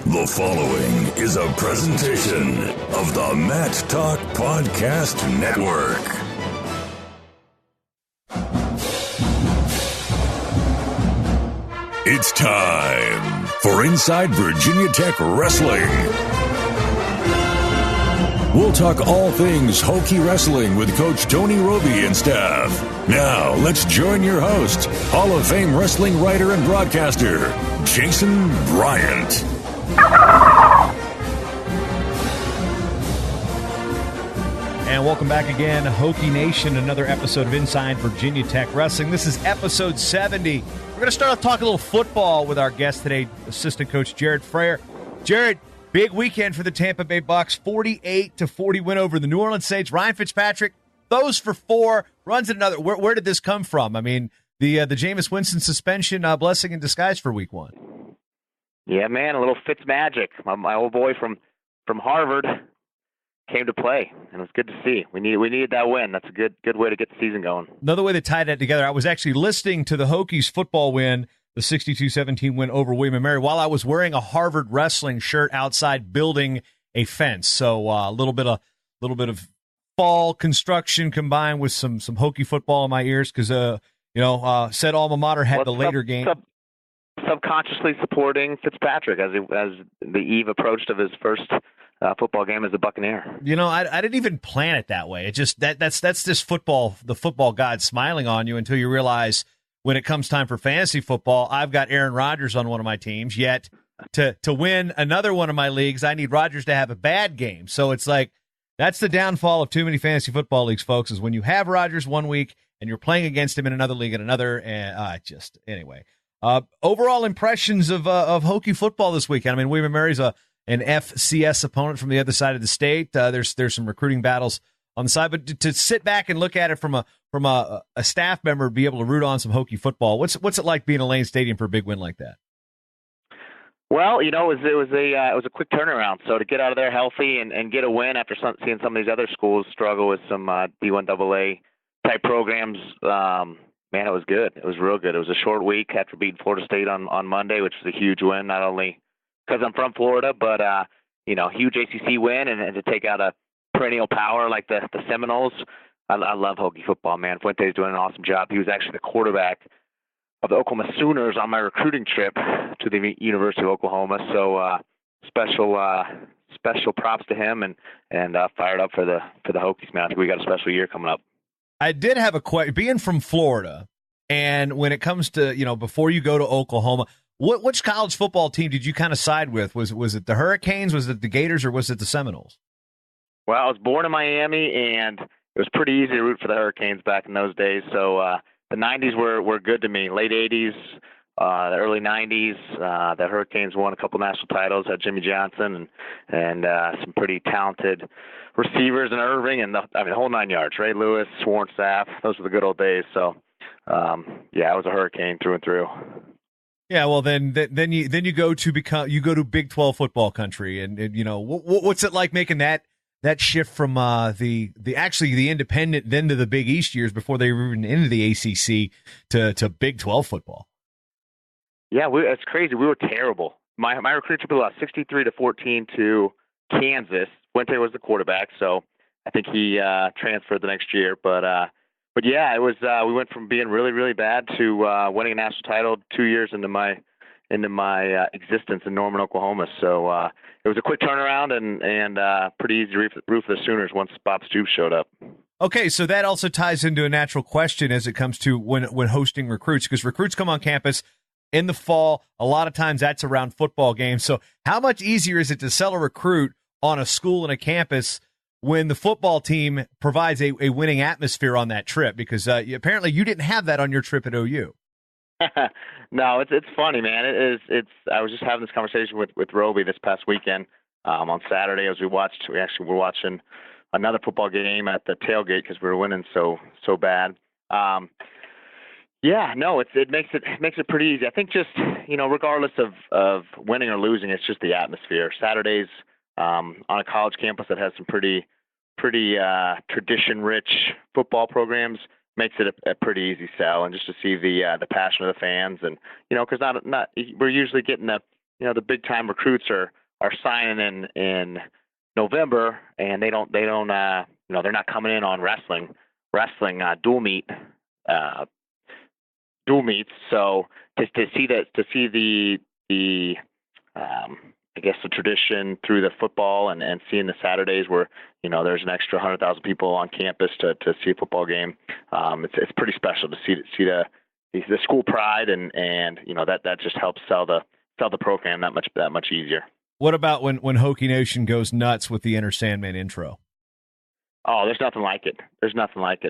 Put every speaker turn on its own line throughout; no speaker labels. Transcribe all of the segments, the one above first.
The following is a presentation of the Matt Talk Podcast Network. It's time for Inside Virginia Tech Wrestling. We'll talk all things Hokie wrestling with Coach Tony Roby and staff. Now, let's join your host, Hall of Fame wrestling writer and broadcaster, Jason Bryant.
And welcome back again, Hokie Nation, another episode of Inside Virginia Tech Wrestling. This is episode 70. We're going to start off talking a little football with our guest today, assistant coach Jared Frayer. Jared, big weekend for the Tampa Bay Bucks, 48-40 win over the New Orleans Saints. Ryan Fitzpatrick, throws for 4, runs another. Where did this come from? I mean, the Jameis Winston suspension, blessing in disguise for week 1.
Yeah, man, a little Fitz magic. My old boy from Harvard came to play, and it was good to see. We needed that win. That's a good way to get the season going.
Another way to tie that together, I was actually listening to the Hokies football win, the 62-17 win over William & Mary, while I was wearing a Harvard wrestling shirt outside building a fence. So a little bit of fall construction combined with some Hokie football in my ears because said alma mater had the later game.
Subconsciously supporting Fitzpatrick as the eve approached of his first football game as a Buccaneer.
You know, I didn't even plan it that way. It just that's just football, the football god smiling on you until you realize when it comes time for fantasy football, I've got Aaron Rodgers on one of my teams. Yet to win another one of my leagues, I need Rodgers to have a bad game. So it's like that's the downfall of too many fantasy football leagues, folks. Is when you have Rodgers one week and you're playing against him in another league and another. And anyway. Overall impressions of Hokie football this weekend. I mean, William & Mary's an FCS opponent from the other side of the state. There's some recruiting battles on the side, but to sit back and look at it from a staff member, be able to root on some Hokie football. What's it like being in Lane Stadium for a big win like that?
Well, it was a quick turnaround. So to get out of there healthy and get a win after seeing some of these other schools struggle with some D1AA type programs. Man, it was good. It was real good. It was a short week after beating Florida State on Monday, which was a huge win, not only because I'm from Florida, but, huge ACC win and to take out a perennial power like the Seminoles. I love Hokie football, man. Fuente's doing an awesome job. He was actually the quarterback of the Oklahoma Sooners on my recruiting trip to the University of Oklahoma. So special props to him and fired up for the Hokies, man. I think we got a special year coming up.
I did have a question. Being from Florida, and when it comes to, before you go to Oklahoma, which college football team did you kind of side with? Was it the Hurricanes, was it the Gators, or was it the Seminoles?
Well, I was born in Miami, and it was pretty easy to root for the Hurricanes back in those days. So the 90s were good to me. Late 80s, the early 90s, the Hurricanes won a couple national titles, had Jimmy Johnson and some pretty talented receivers in Irving and the whole 9 yards. Ray Lewis, Warren Sapp, those were the good old days. So, I was a Hurricane through and through.
Yeah, well, then you go to Big 12 football country, and what's it like making that shift from the independent then to the Big East years before they were even into the ACC to Big 12 football?
Yeah, it's crazy. We were terrible. My recruiting trip was 63-14 to Kansas. Fuente was the quarterback, so I think he transferred the next year. But yeah, it was. We went from being really, really bad to winning a national title 2 years into my existence in Norman, Oklahoma. So it was a quick turnaround and pretty easy to root for the Sooners once Bob Stoops showed up.
Okay, so that also ties into a natural question as it comes to when hosting recruits, because recruits come on campus in the fall. A lot of times that's around football games. So how much easier is it to sell a recruit on a school and a campus when the football team provides a winning atmosphere on that trip? Because apparently you didn't have that on your trip at OU.
No, it's funny, man. I was just having this conversation with Roby this past weekend on Saturday as we were watching another football game at the tailgate because we were winning so bad. Yeah, no, it makes it pretty easy. I think just, regardless of winning or losing, it's just the atmosphere. Saturdays on a college campus that has some pretty tradition-rich football programs makes it a pretty easy sell, and just to see the passion of the fans, and because not we're usually getting the big time recruits are are signing in November, and they're not coming in on wrestling dual meets. So to see the I guess the tradition through the football and seeing the Saturdays where there's an extra 100,000 people on campus to see a football game. It's pretty special to see the school pride and that just helps sell the program that much easier.
What about when Hokie Nation goes nuts with the Enter Sandman intro?
Oh, there's nothing like it.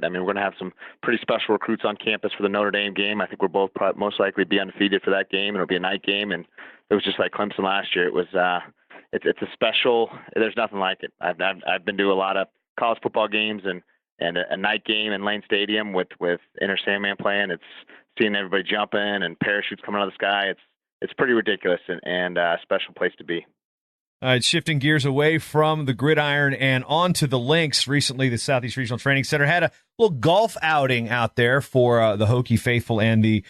I mean, we're going to have some pretty special recruits on campus for the Notre Dame game. I think we're both most likely be undefeated for that game. It'll be a night game, and it was just like Clemson last year. It was it's a special. There's nothing like it. I've been to a lot of college football games and a night game in Lane Stadium with Enter Sandman playing. It's seeing everybody jumping and parachutes coming out of the sky. It's pretty ridiculous and a special place to be.
All right, shifting gears away from the gridiron and onto the links. Recently, the Southeast Regional Training Center had a little golf outing out there for the Hokie faithful and the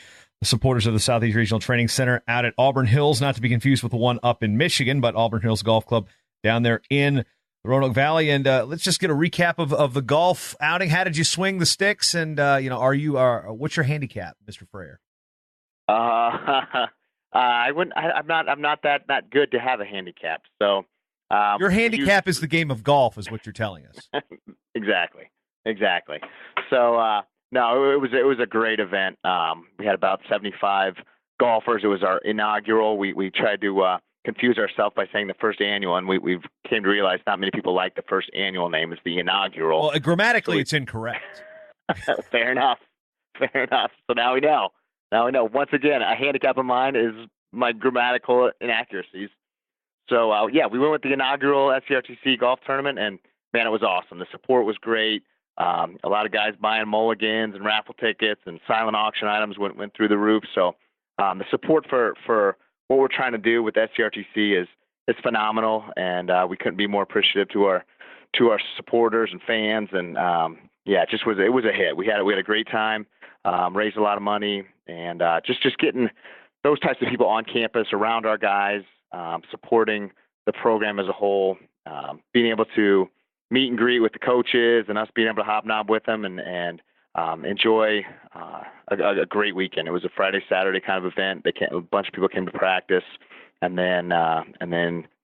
supporters of the Southeast Regional Training Center out at Auburn Hills, not to be confused with the one up in Michigan, but Auburn Hills Golf Club down there in the Roanoke Valley. And let's just get a recap of the golf outing. How did you swing the sticks? And what's your handicap, Mr. Frayer?
I'm not that good to have a handicap. So
your handicap is the game of golf, is what you're telling us.
Exactly. So no, it was a great event. We had about 75 golfers. It was our inaugural. We tried to confuse ourselves by saying the first annual, and we've came to realize not many people like the first annual name. It's the inaugural.
Well, grammatically, it's incorrect.
Fair enough. So now we know. Once again, a handicap of mine is my grammatical inaccuracies. So, we went with the inaugural SCRTC golf tournament, and, man, it was awesome. The support was great. A lot of guys buying mulligans and raffle tickets and silent auction items went through the roof. So the support for what we're trying to do with SCRTC is phenomenal, and we couldn't be more appreciative to our supporters and fans. And, it was a hit. We had a great time. Raised a lot of money, and just getting those types of people on campus around our guys, supporting the program as a whole, being able to meet and greet with the coaches and us being able to hobnob with them and enjoy a great weekend. It was a Friday, Saturday kind of event. A bunch of people came to practice and then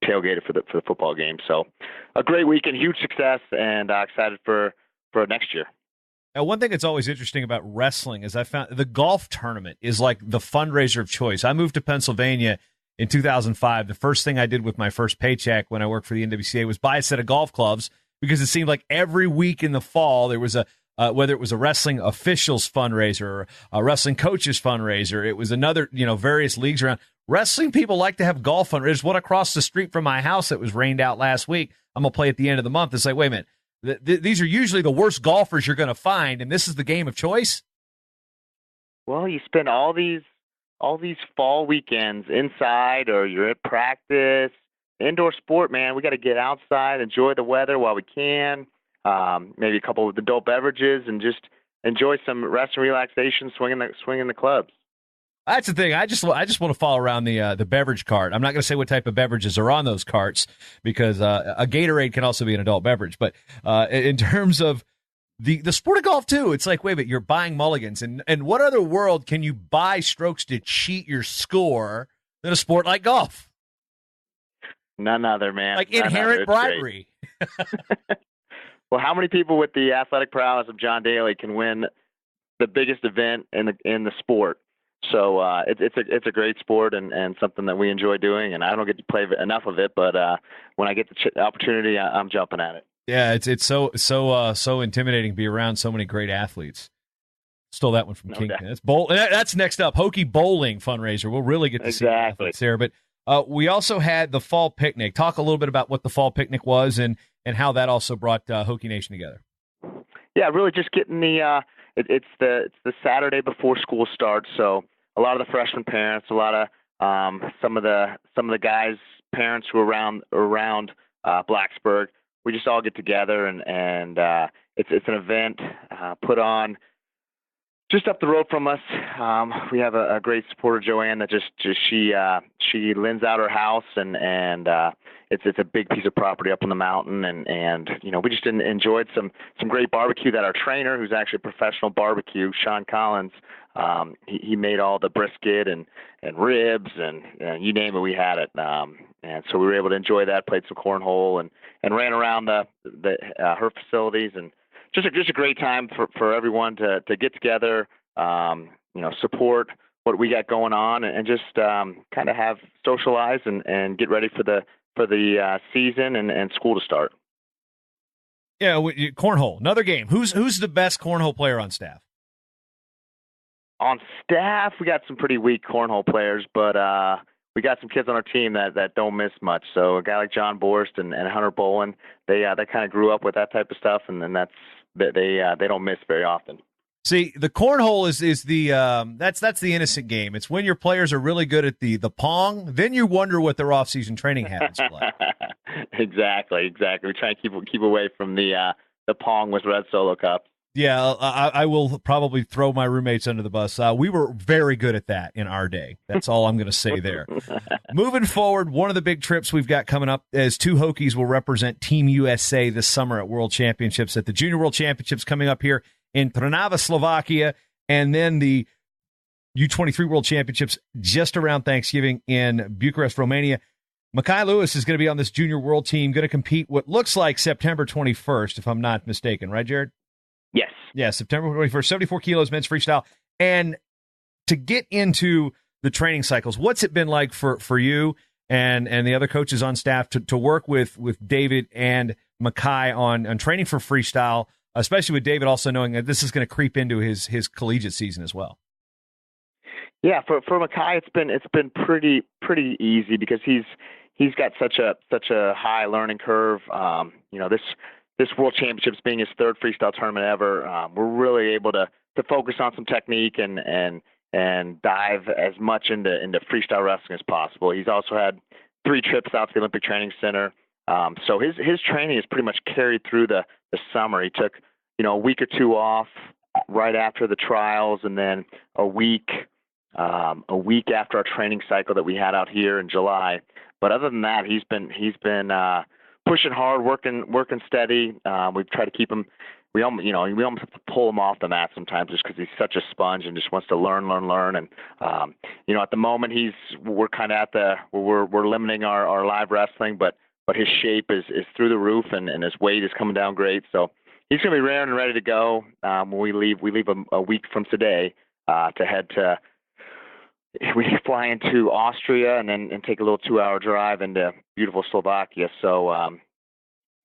tailgated for the football game. So a great weekend, huge success, and excited for next year.
Now, one thing that's always interesting about wrestling is I found the golf tournament is like the fundraiser of choice. I moved to Pennsylvania in 2005. The first thing I did with my first paycheck when I worked for the NWCA was buy a set of golf clubs because it seemed like every week in the fall there was whether it was a wrestling officials fundraiser or a wrestling coaches fundraiser, it was another, various leagues around. Wrestling people like to have golf fundraisers. One across the street from my house that was rained out last week, I'm going to play at the end of the month. It's like, wait a minute. These are usually the worst golfers you're going to find, and this is the game of choice?
Well, you spend all these fall weekends inside, or you're at practice. Indoor sport, man, we got to get outside, enjoy the weather while we can, maybe a couple of adult beverages, and just enjoy some rest and relaxation, swinging the clubs.
That's the thing. I just want to follow around the beverage cart. I'm not going to say what type of beverages are on those carts because a Gatorade can also be an adult beverage. But in terms of the sport of golf too, it's like, wait a minute, you're buying mulligans, and what other world can you buy strokes to cheat your score than a sport like golf?
None other, man.
Like inherent bribery.
Well, how many people with the athletic prowess of John Daly can win the biggest event in the sport? So it's a great sport and something that we enjoy doing, and I don't get to play enough of it, but when I get the opportunity, I'm jumping at it.
Yeah, it's so intimidating to be around so many great athletes. Stole that one from Kingpin. That's next up. Hokie Bowling fundraiser. We'll really get to see athletes there. But we also had the fall picnic. Talk a little bit about what the fall picnic was and how that also brought Hokie Nation together.
Yeah, really just getting it's the Saturday before school starts, so a lot of the freshman parents, a lot of some of the guys' parents who are around Blacksburg. We just all get together and it's an event put on Just up the road from us, we have a great supporter, Joanne, that she lends out her house, and it's a big piece of property up on the mountain, and we just enjoyed some great barbecue that our trainer, who's actually a professional barbecue, Sean Collins, he made all the brisket and ribs and you name it, we had it, and so we were able to enjoy that, played some cornhole and ran around her facilities, and just a great time for everyone to get together, support what we got going on, and just kind of have socialize and get ready for the season and school to start.
Yeah, cornhole, another game. Who's the best cornhole player on staff?
On staff, we got some pretty weak cornhole players, but we got some kids on our team that don't miss much. So a guy like John Borst and Hunter Bowen, they kind of grew up with that type of stuff, and then they don't miss very often.
See, the cornhole is the that's the innocent game. It's when your players are really good at the pong, then you wonder what their off-season training habits are like.
Exactly. We try and keep away from the pong with Red Solo Cup.
Yeah, I will probably throw my roommates under the bus. We were very good at that in our day. That's all I'm going to say there. Moving forward, one of the big trips we've got coming up is 2 Hokies will represent Team USA this summer at World Championships, at the Junior World Championships coming up here in Trnava, Slovakia, and then the U23 World Championships just around Thanksgiving in Bucharest, Romania. Makai Lewis is going to be on this Junior World team, going to compete what looks like September 21st, if I'm not mistaken. Right, Jared?
Yes.
Yeah, September 21st, 74 kilos men's freestyle. And to get into the training cycles, what's it been like for you and the other coaches on staff to work with David and Makai on training for freestyle, especially with David also knowing that this is going to creep into his collegiate season as well?
Yeah, for Makai, it's been pretty easy because he's got such a high learning curve. This World Championships being his 3rd freestyle tournament ever, we're really able to focus on some technique and dive as much into freestyle wrestling as possible. He's also had 3 trips out to the Olympic Training Center, so his training is pretty much carried through the summer. He took a week or 2 off right after the trials, and then a week after our training cycle that we had out here in July. But other than that, he's been pushing hard, working steady. We've tried to keep him. We almost have to pull him off the mat sometimes just because he's such a sponge and just wants to learn. And at the moment we're kind of we're limiting our live wrestling, but his shape is through the roof and his weight is coming down great. So he's going to be raring and ready to go when we leave. We leave a week from today to head to. We fly into Austria and take a little 2-hour drive into beautiful Slovakia. So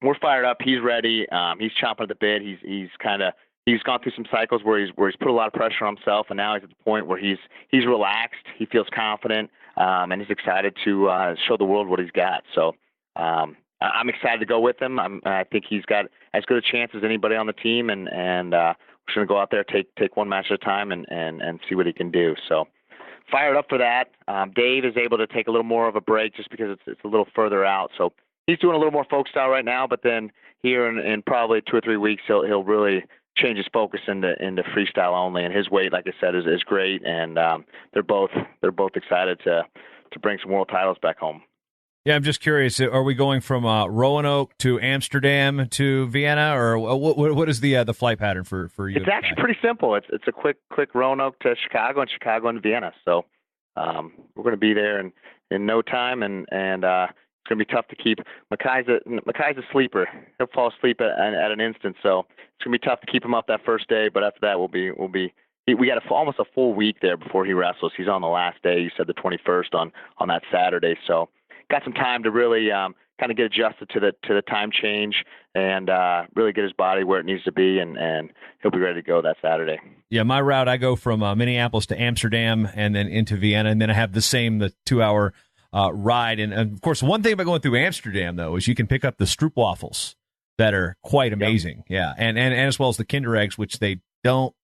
we're fired up. He's ready. He's chomping at the bit. He's gone through some cycles where he's put a lot of pressure on himself, and now he's at the point where he's relaxed. He feels confident, and he's excited to show the world what he's got. So I'm excited to go with him. I think he's got as good a chance as anybody on the team, and we're just going to go out there, take one match at a time, and see what he can do. So. Fired up for that. Dave is able to take a little more of a break just because it's a little further out. So he's doing a little more folk style right now, but then here in probably 2 or 3 weeks, he'll really change his focus into freestyle only. And his weight, like I said, is great. And they're both excited to bring some world titles back home.
Yeah, I'm just curious. Are we going from Roanoke to Amsterdam to Vienna, or what is the flight pattern for you?
It's actually pretty simple. It's a quick Roanoke to Chicago and Chicago and Vienna. So we're going to be there in no time, and it's going to be tough to keep. Makai's a sleeper. He'll fall asleep at an instant. So it's going to be tough to keep him up that first day. But after that, we got almost a full week there before he wrestles. He's on the last day. You said the 21st on that Saturday. So. Got some time to really kind of get adjusted to the time change and really get his body where it needs to be, and he'll be ready to go that Saturday.
Yeah, my route, I go from Minneapolis to Amsterdam and then into Vienna, and then I have the 2-hour ride. And, of course, one thing about going through Amsterdam, though, is you can pick up the stroopwafels that are quite amazing. Yep. Yeah, and as well as the Kinder Eggs, which they don't.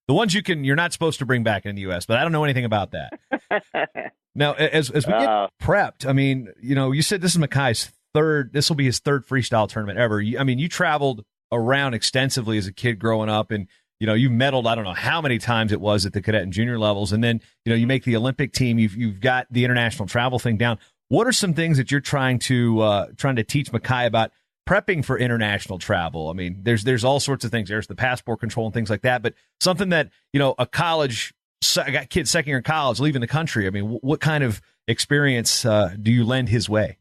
The ones you're not supposed to bring back in the U.S., but I don't know anything about that. Now, as we get prepped, I mean, you said this is Makai's this will be his 3rd freestyle tournament ever. You traveled around extensively as a kid growing up, and you medaled, I don't know how many times it was at the cadet and junior levels. And then, you make the Olympic team. You've got the international travel thing down. What are some things that you're trying to teach Makai about prepping for international travel? I mean, there's all sorts of things. There's the passport control and things like that, but something that, I got kids second year in college leaving the country. I mean, what kind of experience do you lend his way?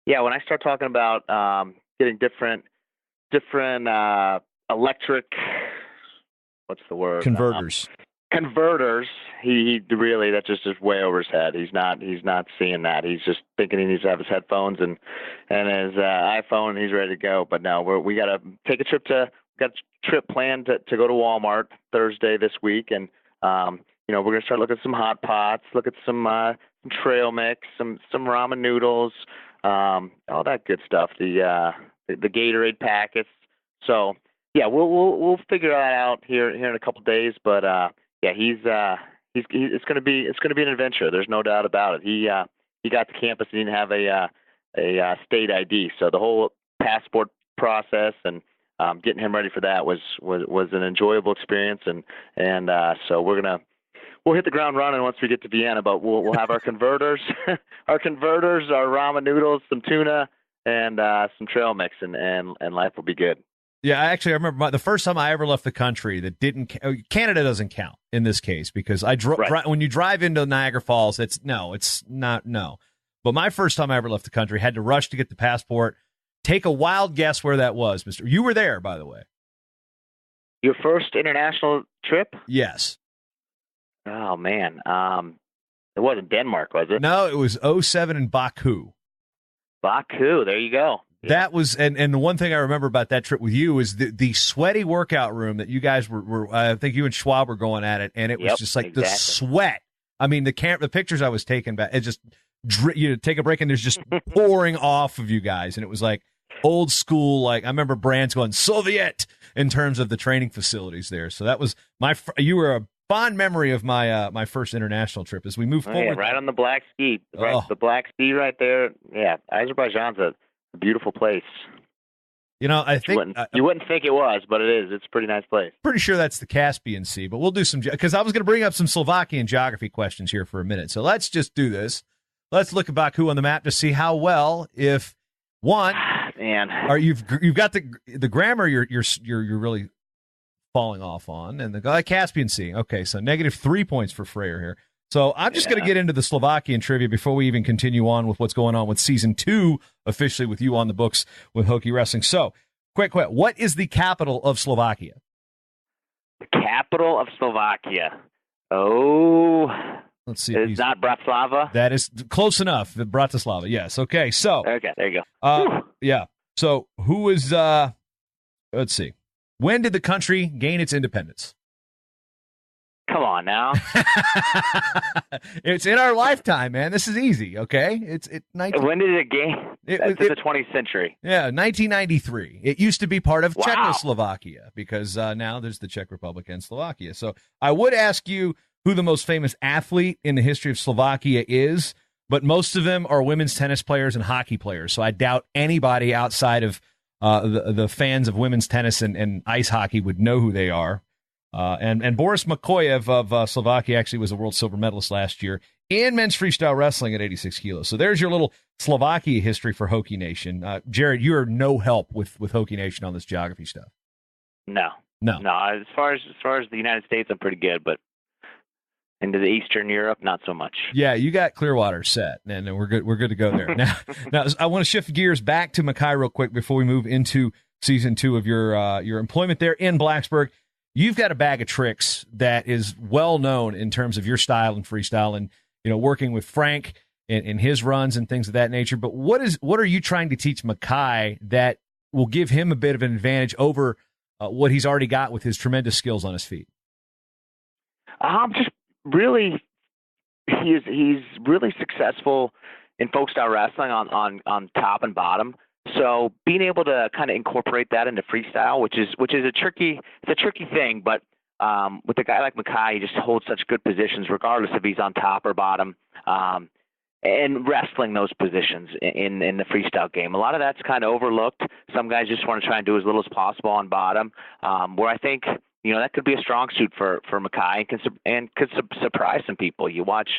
Yeah, when I start talking about getting different electric, what's the word?
Converters.
Converters. He really, that's just way over his head. He's not seeing that. He's just thinking he needs to have his headphones and his iPhone, and he's ready to go. But no, we got to take a trip planned to go to Walmart Thursday this week, and we're gonna start looking at some hot pots, look at some trail mix, some ramen noodles, all that good stuff. The Gatorade packets. So yeah, we'll figure that out here in a couple of days. But yeah, it's gonna be an adventure. There's no doubt about it. He got to campus and didn't have a state ID, so the whole passport process and getting him ready for that was an enjoyable experience. And so we'll hit the ground running once we get to Vienna. But we'll have our converters, our ramen noodles, some tuna, and some trail mix, and life will be good.
Yeah, I remember the first time I ever left the country that Canada doesn't count in this case because when you drive into Niagara Falls, it's not. But my first time I ever left the country, had to rush to get the passport. Take a wild guess where that was, Mister. You were there, by the way.
Your first international trip?
Yes.
Oh man, it wasn't Denmark, was it?
No, it was 2007 in Baku.
Baku, there you go.
That was, and the one thing I remember about that trip with you is the sweaty workout room that you guys were I think you and Schwab were going at it, and it was just like the sweat. I mean, the pictures I was taking back, it just, take a break and there's just pouring off of you guys, and it was like old school. Like I remember brands going Soviet in terms of the training facilities there. So that was you were a fond memory of my my first international trip as we move forward.
Yeah, right on the Black Sea, the Black Sea right there. Yeah, Azerbaijan's a beautiful place.
I think
you wouldn't think it was, but it is. It's a pretty nice place.
Pretty sure that's the Caspian Sea, but we'll do some, because I was going to bring up some Slovakian geography questions here for a minute. So let's just do this. Let's look at Baku on the map to see how well, if one, you've got the grammar you're really falling off on, and the Caspian Sea. Okay, so -3 points for Frayer here. So I'm just going to get into the Slovakian trivia before we even continue on with what's going on with season 2 officially with you on the books with Hokie Wrestling. So, quick, what is the capital of Slovakia?
The capital of Slovakia. Oh,
let's see.
It's not Bratislava.
That is close enough. Bratislava. Yes. Okay. So.
Okay. There you go.
Yeah. So who is? Let's see. When did the country gain its independence?
Come on now.
It's in our lifetime, man. This is easy, okay?
When did it gain? That's the 20th century.
Yeah, 1993. It used to be part of Czechoslovakia because now there's the Czech Republic and Slovakia. So I would ask you who the most famous athlete in the history of Slovakia is, but most of them are women's tennis players and hockey players. So I doubt anybody outside of the fans of women's tennis and ice hockey would know who they are. And Boris Makoyev of Slovakia actually was a world silver medalist last year in men's freestyle wrestling at 86 kilos. So there's your little Slovakia history for Hokie Nation. Jared, you are no help with Hokie Nation on this geography stuff.
No. As far as the United States, I'm pretty good, but into the Eastern Europe, not so much.
Yeah, you got Clearwater set, and we're good. We're good to go there. Now I want to shift gears back to Makai real quick before we move into season 2 of your employment there in Blacksburg. You've got a bag of tricks that is well known in terms of your style and freestyle, and working with Frank in his runs and things of that nature. But what are you trying to teach Makai that will give him a bit of an advantage over what he's already got with his tremendous skills on his feet?
Just really, he's really successful in folk style wrestling on top and bottom. So being able to kind of incorporate that into freestyle, which is a tricky thing, but with a guy like Makai, he just holds such good positions regardless if he's on top or bottom. and wrestling those positions in the freestyle game. A lot of that's kind of overlooked. Some guys just want to try and do as little as possible on bottom, where I think, that could be a strong suit for Mackay and could surprise some people. You watch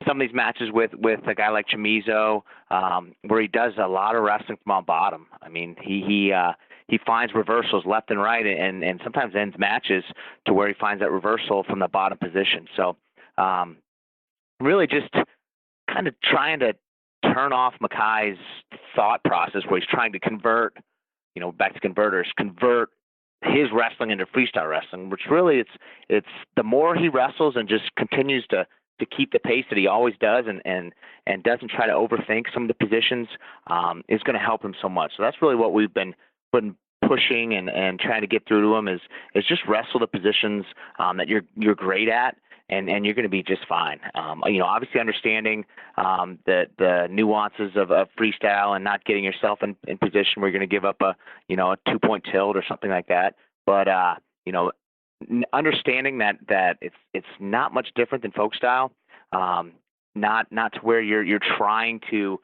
some of these matches with a guy like Chamizo, where he does a lot of wrestling from on bottom. I mean, he finds reversals left and right, and sometimes ends matches to where he finds that reversal from the bottom position. So really just kind of trying to turn off Mackay's thought process where he's trying to convert his wrestling into freestyle wrestling, which really it's the more he wrestles and just continues to keep the pace that he always does and doesn't try to overthink some of the positions, is going to help him so much. So that's really what we've been pushing and trying to get through to him is just wrestle the positions that you're great at, and you're going to be just fine. Obviously understanding the nuances of freestyle and not getting yourself in position where you're going to give up a 2-point tilt or something like that. But understanding that it's not much different than folk style, not to where you're trying to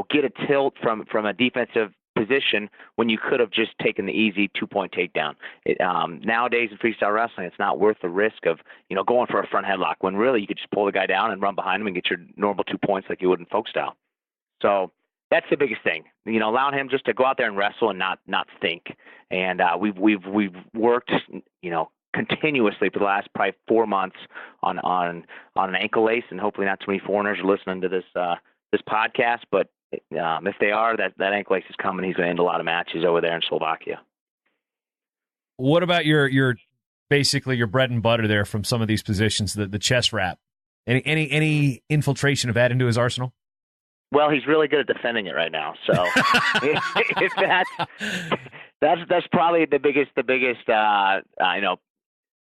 get a tilt from a defensive position when you could have just taken the easy 2-point takedown. Nowadays in freestyle wrestling, it's not worth the risk of going for a front headlock when really you could just pull the guy down and run behind him and get your normal 2 points like you would in folk style. So that's the biggest thing, allowing him just to go out there and wrestle and not think. And we've worked continuously for the last probably 4 months on an ankle lace, and hopefully not too many foreigners are listening to this podcast, but if they are, that ankle lace is coming. He's going to end a lot of matches over there in Slovakia.
What about your basically your bread and butter there from some of these positions, the chest wrap? Any infiltration of that into his arsenal?
Well, he's really good at defending it right now. So if that's probably the biggest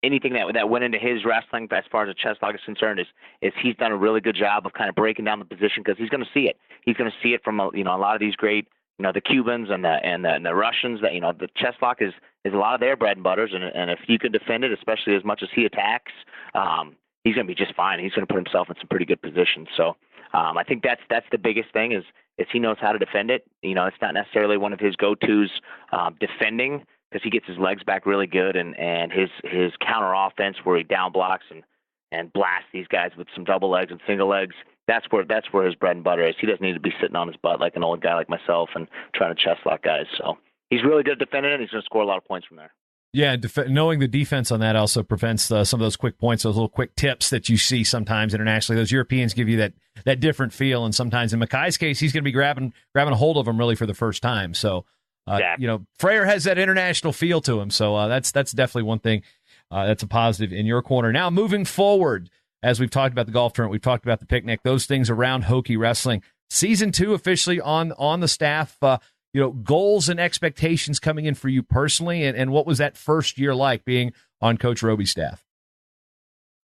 anything that went into his wrestling as far as the chest lock is concerned is he's done a really good job of kind of breaking down the position because he's going to see it. He's going to see it from a lot of these great the Cubans and the Russians that the chest lock is a lot of their bread and butters, and if you can defend it, especially as much as he attacks, he's going to be just fine. He's going to put himself in some pretty good positions. So I think that's the biggest thing is he knows how to defend it. It's not necessarily one of his go-tos defending, because he gets his legs back really good, and his counter offense where he down blocks and blasts these guys with some double legs and single legs. That's where his bread and butter is. He doesn't need to be sitting on his butt like an old guy like myself and trying to chest lock guys. So he's really good at defending it, and he's going to score a lot of points from there.
Yeah, knowing the defense on that also prevents some of those quick points, those little quick tips that you see sometimes internationally. Those Europeans give you that different feel, and sometimes in Mackay's case, he's going to be grabbing a hold of them really for the first time. So, Frayer has that international feel to him. So that's definitely one thing that's a positive in your corner. Now, moving forward, as we've talked about the golf tournament, we've talked about the picnic, those things around Hokie wrestling. Season 2 officially on the staff. Goals and expectations coming in for you personally, and what was that first year like being on Coach Roby's staff?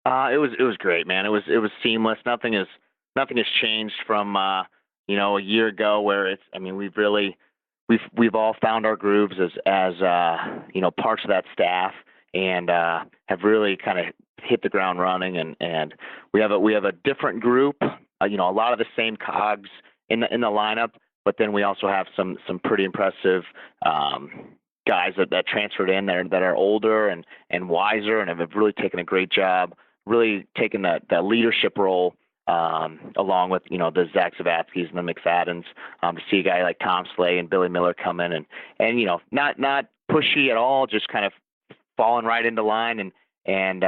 It was great, man. It was seamless. Nothing has changed from a year ago where we've all found our grooves as parts of that staff and have really kind of hit the ground running, and we have a different group, a lot of the same cogs in the lineup, but then we also have some pretty impressive guys that transferred in there that are older and wiser and have really taken a great job, really taking that leadership role along with the Zach Zavatskis and the McFaddens, to see a guy like Tom Slay and Billy Miller come in and not pushy at all, just kind of falling right into line and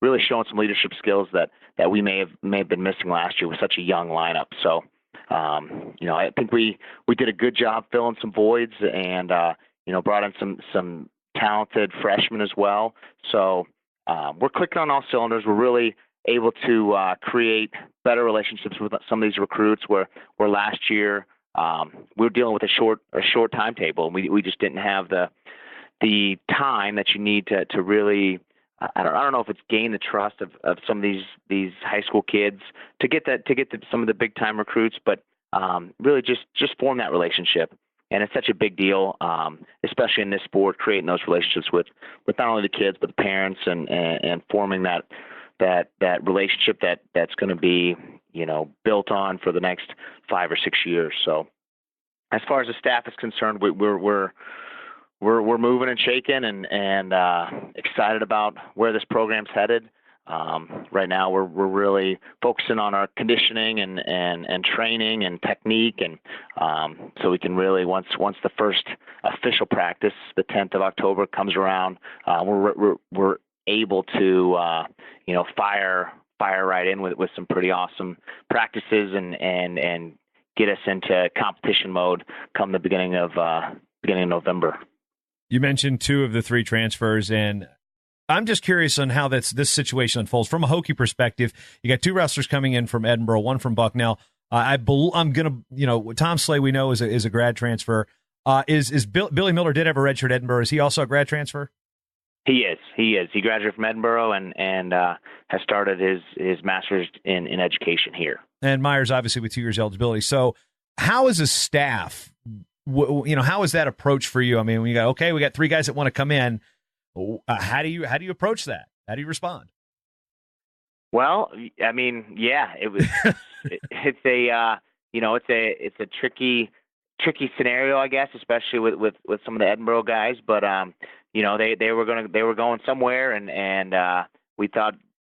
really showing some leadership skills that we may have been missing last year with such a young lineup. So I think we did a good job filling some voids and brought in some talented freshmen as well. So we're clicking on all cylinders. We're really able to create better relationships with some of these recruits where last year we were dealing with a short timetable, and we just didn't have the time that you need to really I don't know if it's gain the trust of some of these high school kids to get to some of the big time recruits, but really just form that relationship. And it's such a big deal, especially in this sport, creating those relationships with not only the kids but the parents and forming that relationship that's going to be built on for the next 5 or 6 years. So as far as the staff is concerned, we're moving and shaking and excited about where this program's headed. Right now, we're really focusing on our conditioning and training and technique, and so we can really once the first official practice, the 10th of October, comes around, we're able to fire right in with some pretty awesome practices and get us into competition mode come the beginning of November.
You mentioned 2 of the 3 transfers, and I'm just curious on how this situation unfolds from a Hokie perspective. You got 2 wrestlers coming in from Edinboro, 1 from Bucknell. I'm gonna, Tom Slay we know is a grad transfer. Billy Miller did have a redshirt at Edinboro. Is he also a grad transfer?
He is. He graduated from Edinboro and has started his master's in education here. And
Myers obviously with 2 years eligibility. So how is a staff? How is that approach for you? I mean, when you got we got 3 guys that want to come in. How do you approach that? How do you respond?
Well, I mean, yeah, it's a tricky scenario, I guess, especially with some of the Edinboro guys. But they were going somewhere, and we thought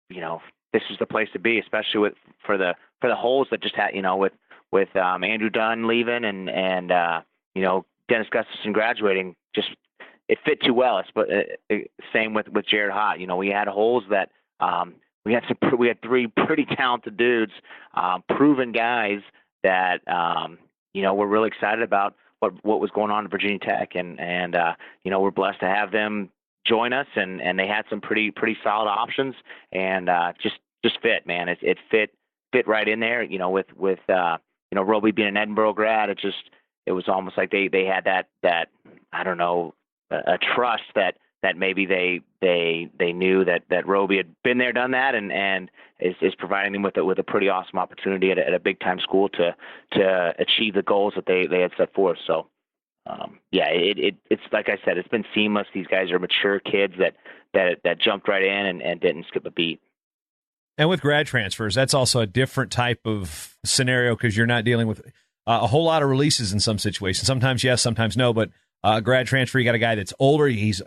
this is the place to be, especially for the holes that just had with Andrew Dunn leaving and Dennis Gustafson graduating. Just it fit too well. But same with Jared Hott. We had holes that we had 3 pretty talented dudes, proven guys that we're really excited about what was going on at Virginia Tech, and we're blessed to have them join us, and they had some pretty solid options, and just fit, man. It fit right in there. With Roby being an Edinboro grad, it was almost like they had that I don't know, a trust that maybe they knew that Roby had been there, done that, and is providing them with a pretty awesome opportunity at a big time school to achieve the goals that they had set forth. So it's like I said, it's been seamless. These guys are mature kids that jumped right in and didn't skip a beat.
And with grad transfers, that's also a different type of scenario because you're not dealing with a whole lot of releases in some situations. Sometimes yes, sometimes no. But grad transfer, you got a guy that's older. He's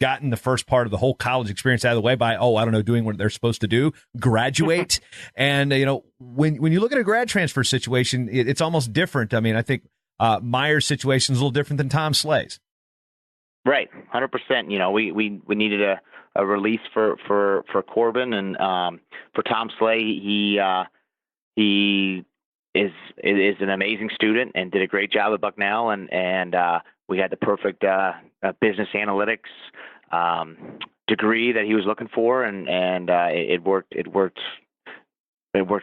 gotten the first part of the whole college experience out of the way by doing what they're supposed to do, graduate. And when you look at a grad transfer situation, it's almost different. I mean, I think Myers' situation is a little different than Tom Slay's.
Right, 100%. We needed a release for Corbin, and for Tom Slay, he is an amazing student and did a great job at Bucknell, and we had the perfect business analytics degree that he was looking for, and it worked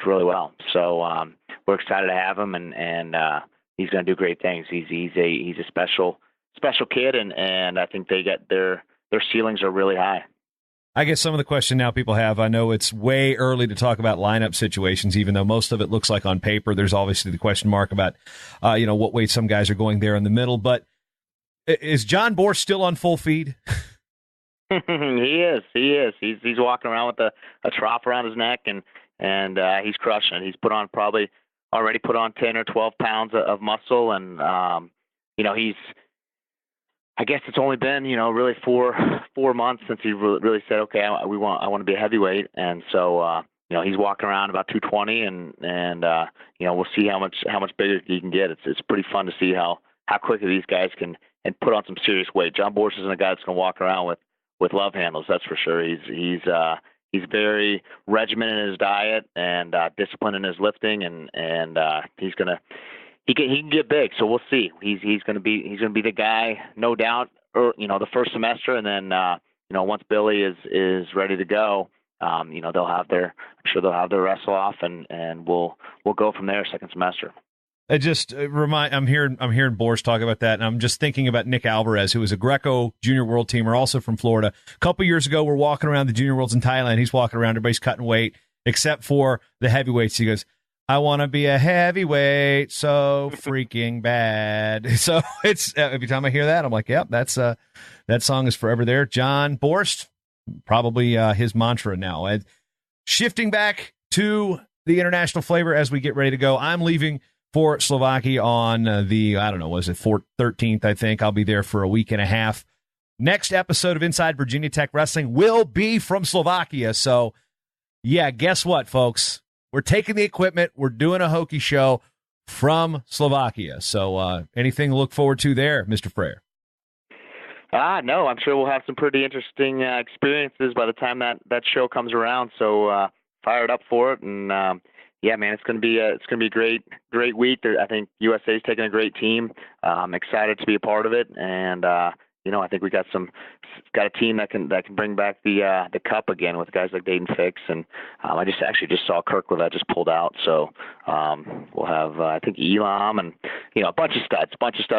really well. So we're excited to have him, and he's going to do great things. He's a special kid, and I think they get their ceilings are really high.
I guess some of the question now people have, I know it's way early to talk about lineup situations, even though most of it looks like on paper. There's obviously the question mark about, what way some guys are going there in the middle. But is John Borst still on full feed?
He is. He's walking around with a trough around his neck, and he's crushing it. He's already put on 10 or 12 pounds of muscle, and I guess it's only been, really four months since he really said, okay, I want to be a heavyweight. And so, he's walking around about 220 and we'll see how much bigger he can get. It's pretty fun to see how quickly these guys can and put on some serious weight. John Borst isn't a guy that's going to walk around with love handles. That's for sure. He's very regimented in his diet and disciplined in his lifting, and he can get big, so we'll see. He's going to be the guy, no doubt. The first semester, and then once Billy is ready to go, they'll have their wrestle off, and we'll go from there second semester.
I'm hearing Borst talk about that, and I'm just thinking about Nick Alvarez, who was a Greco junior world teamer, also from Florida. A couple years ago, we're walking around the junior worlds in Thailand. He's walking around, everybody's cutting weight except for the heavyweights. He goes, I want to be a heavyweight so freaking bad. So it's every time I hear that, I'm like, yep, that song is forever there. John Borst, probably his mantra now. Shifting back to the international flavor as we get ready to go. I'm leaving for Slovakia on the, I don't know, was it 13th, I think. I'll be there for a week and a half. Next episode of Inside Virginia Tech Wrestling will be from Slovakia. So, yeah, guess what, folks? We're taking the equipment. We're doing a Hokie show from Slovakia. So anything to look forward to there, Mr. Frayer?
No, I'm sure we'll have some pretty interesting experiences by the time that show comes around. So fired up for it, and yeah, man, it's gonna be a great week. I think USA's taking a great team. I'm excited to be a part of it, and I think we got a team that can bring back the cup again with guys like Dayton Fix, and I just saw Kirkwood that just pulled out, so we'll have I think Elam and a bunch of studs,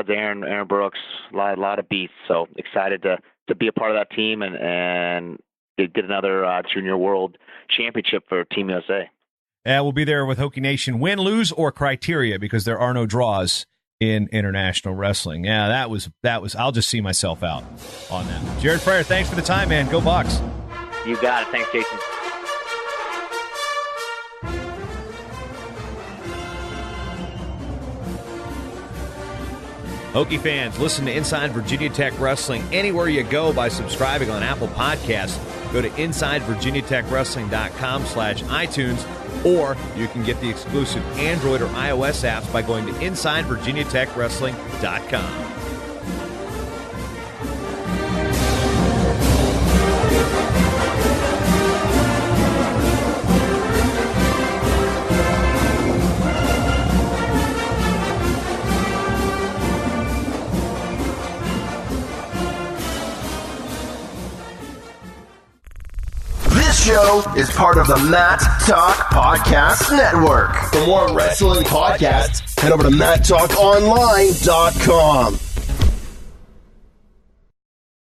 Aaron Brooks, a lot of beasts. So excited to be a part of that team and get another Junior World Championship for Team USA.
We'll be there with Hokie Nation, win, lose, or criteria, because there are no draws in international wrestling. Yeah, that was. I'll just see myself out on that. Jared Frayer, thanks for the time, man. Go Bucks.
You got it. Thanks, Jason.
Hokie fans, listen to Inside Virginia Tech Wrestling anywhere you go by subscribing on Apple Podcasts. Go to InsideVirginiaTechWrestling.com/iTunes, or you can get the exclusive Android or iOS apps by going to InsideVirginiaTechWrestling.com.
Show is part of the Matt Talk Podcast Network. For more wrestling podcasts, head over to MattTalkOnline.com.